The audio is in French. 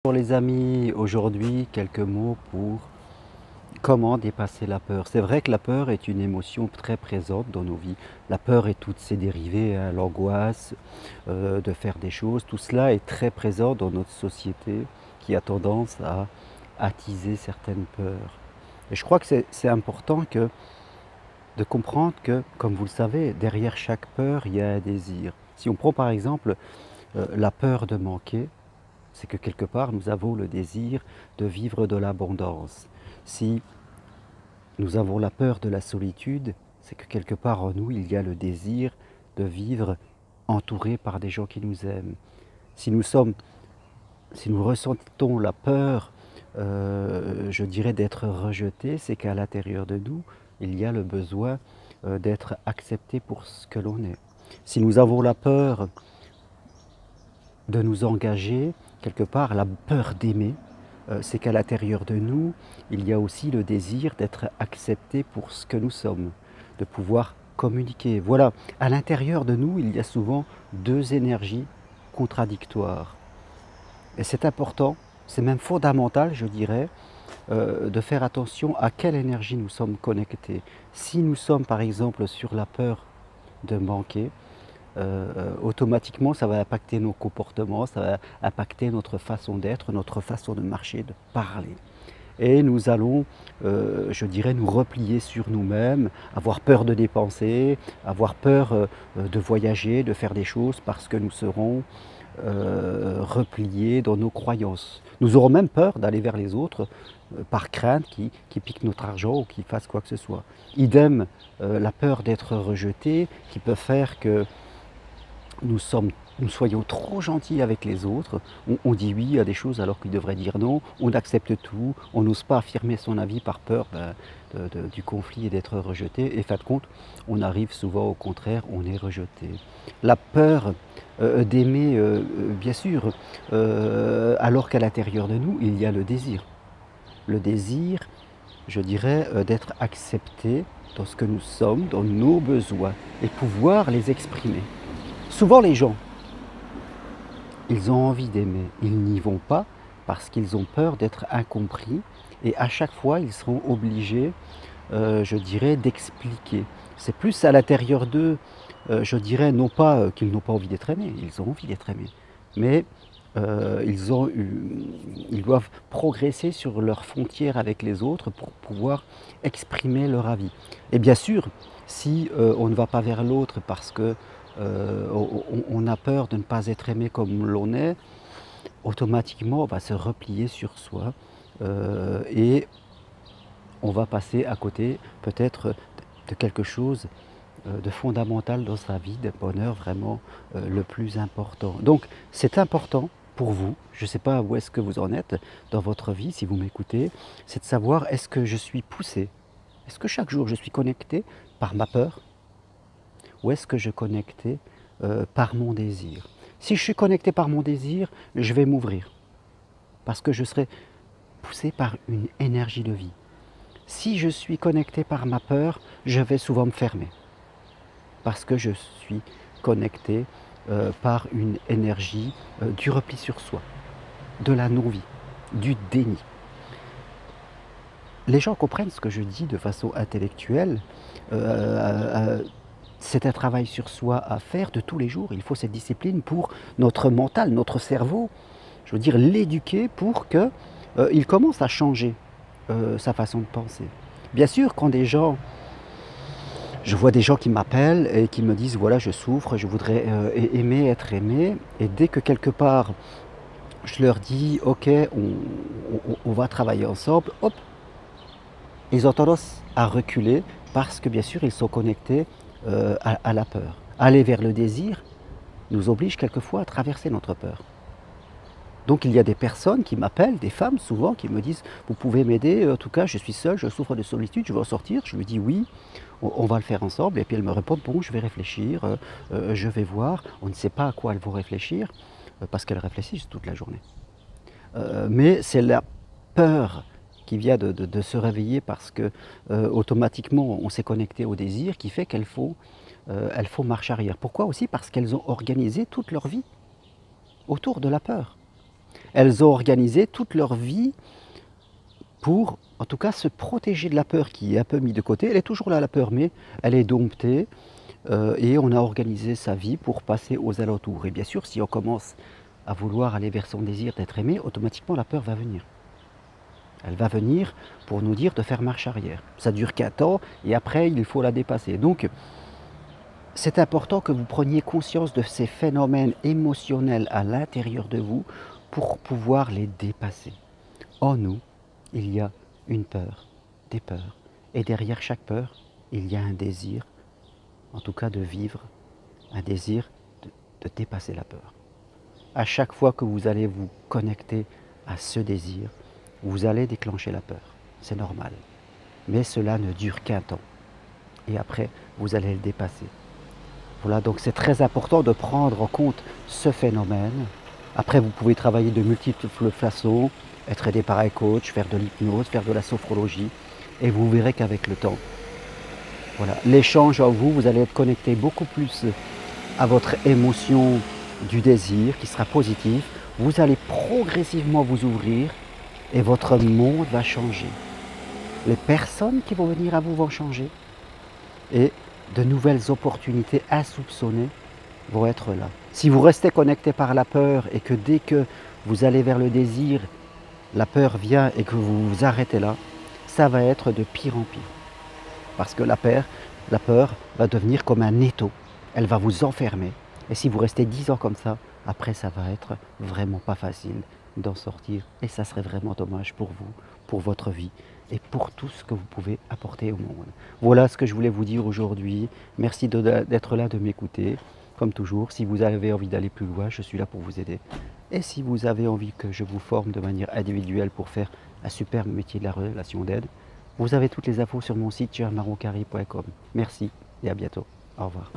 Pour les amis, aujourd'hui, quelques mots pour comment dépasser la peur. C'est vrai que la peur est une émotion très présente dans nos vies. La peur et toutes ses dérivés, hein, l'angoisse de faire des choses, tout cela est très présent dans notre société qui a tendance à attiser certaines peurs. Et je crois que c'est important de comprendre que, comme vous le savez, derrière chaque peur, il y a un désir. Si on prend par exemple la peur de manquer, c'est que quelque part nous avons le désir de vivre de l'abondance. Si nous avons la peur de la solitude, c'est que quelque part en nous il y a le désir de vivre entouré par des gens qui nous aiment. Si nous ressentons la peur, je dirais d'être rejeté, c'est qu'à l'intérieur de nous il y a le besoin d'être accepté pour ce que l'on est. Si nous avons la peur de nous engager, quelque part la peur d'aimer, c'est qu'à l'intérieur de nous, il y a aussi le désir d'être accepté pour ce que nous sommes, de pouvoir communiquer. Voilà, à l'intérieur de nous, il y a souvent deux énergies contradictoires. Et c'est important, c'est même fondamental, je dirais, de faire attention à quelle énergie nous sommes connectés. Si nous sommes par exemple sur la peur de manquer, automatiquement ça va impacter nos comportements, ça va impacter notre façon d'être, notre façon de marcher, de parler. Et nous allons, je dirais, nous replier sur nous-mêmes, avoir peur de dépenser, avoir peur de voyager, de faire des choses parce que nous serons repliés dans nos croyances. Nous aurons même peur d'aller vers les autres par crainte qu'ils piquent notre argent ou qu'ils fassent quoi que ce soit. Idem, la peur d'être rejeté qui peut faire que nous soyons trop gentils avec les autres, on dit oui à des choses alors qu'il devrait dire non, on accepte tout, on n'ose pas affirmer son avis par peur du conflit et d'être rejeté, et fin de compte, on arrive souvent au contraire, on est rejeté. La peur d'aimer, bien sûr, alors qu'à l'intérieur de nous, il y a le désir. Le désir, je dirais, d'être accepté dans ce que nous sommes, dans nos besoins, et pouvoir les exprimer. Souvent les gens, ils ont envie d'aimer, ils n'y vont pas parce qu'ils ont peur d'être incompris et à chaque fois ils seront obligés, je dirais, d'expliquer. C'est plus à l'intérieur d'eux, je dirais, non pas qu'ils n'ont pas envie d'être aimés, ils ont envie d'être aimés, mais ils doivent progresser sur leurs frontières avec les autres pour pouvoir exprimer leur avis. Et bien sûr, si on ne va pas vers l'autre parce que on a peur de ne pas être aimé comme l'on est, automatiquement on va se replier sur soi et on va passer à côté peut-être de quelque chose de fondamental dans sa vie, d'un bonheur vraiment le plus important. Donc c'est important pour vous, je ne sais pas où est-ce que vous en êtes dans votre vie, si vous m'écoutez, c'est de savoir est-ce que je suis poussé, est-ce que chaque jour je suis connecté par ma peur ou est-ce que je suis connecté par mon désir. Si je suis connecté par mon désir, je vais m'ouvrir parce que je serai poussé par une énergie de vie. Si je suis connecté par ma peur, je vais souvent me fermer parce que je suis connecté par une énergie du repli sur soi, de la non-vie, du déni. Les gens comprennent ce que je dis de façon intellectuelle. C'est un travail sur soi à faire de tous les jours. Il faut cette discipline pour notre mental, notre cerveau. Je veux dire, l'éduquer pour qu'il commence à changer sa façon de penser. Bien sûr, quand je vois des gens qui m'appellent et qui me disent voilà je souffre, je voudrais aimer, être aimé, et dès que quelque part je leur dis ok on va travailler ensemble, hop, ils ont tendance à reculer parce que bien sûr ils sont connectés à la peur. Aller vers le désir nous oblige quelquefois à traverser notre peur. Donc il y a des personnes qui m'appellent, des femmes souvent, qui me disent « Vous pouvez m'aider, en tout cas je suis seule, je souffre de solitude, je veux en sortir ». Je lui dis « Oui, on va le faire ensemble ». Et puis elle me répond « Bon, je vais réfléchir, je vais voir ». On ne sait pas à quoi elles vont réfléchir, parce qu'elles réfléchissent toute la journée. Mais c'est la peur qui vient de se réveiller parce que automatiquement on s'est connecté au désir qui fait qu'elles font marche arrière. Pourquoi aussi? Parce qu'elles ont organisé toute leur vie autour de la peur. Elles ont organisé toute leur vie pour, en tout cas, se protéger de la peur qui est un peu mise de côté. Elle est toujours là, la peur, mais elle est domptée. Et on a organisé sa vie pour passer aux alentours. Et bien sûr, si on commence à vouloir aller vers son désir d'être aimé, automatiquement la peur va venir. Elle va venir pour nous dire de faire marche arrière. Ça dure qu'un temps et après, il faut la dépasser. Donc, c'est important que vous preniez conscience de ces phénomènes émotionnels à l'intérieur de vous pour pouvoir les dépasser. En nous, il y a une peur, des peurs. Et derrière chaque peur, il y a un désir, en tout cas de vivre, un désir de dépasser la peur. À chaque fois que vous allez vous connecter à ce désir, vous allez déclencher la peur. C'est normal. Mais cela ne dure qu'un temps. Et après, vous allez le dépasser. Voilà, donc c'est très important de prendre en compte ce phénomène. Après, vous pouvez travailler de multiples façons, être aidé par un coach, faire de l'hypnose, faire de la sophrologie, et vous verrez qu'avec le temps, voilà, l'échange en vous, vous allez être connecté beaucoup plus à votre émotion du désir qui sera positive. Vous allez progressivement vous ouvrir et votre monde va changer. Les personnes qui vont venir à vous vont changer et de nouvelles opportunités insoupçonnées vont être là. Si vous restez connecté par la peur et que dès que vous allez vers le désir, la peur vient et que vous vous arrêtez là, ça va être de pire en pire. Parce que la peur va devenir comme un étau. Elle va vous enfermer. Et si vous restez 10 ans comme ça, après ça va être vraiment pas facile d'en sortir. Et ça serait vraiment dommage pour vous, pour votre vie et pour tout ce que vous pouvez apporter au monde. Voilà ce que je voulais vous dire aujourd'hui. Merci d'être là, de m'écouter. Comme toujours, si vous avez envie d'aller plus loin, je suis là pour vous aider. Et si vous avez envie que je vous forme de manière individuelle pour faire un super métier de la relation d'aide, vous avez toutes les infos sur mon site germaroncari.com. Merci et à bientôt. Au revoir.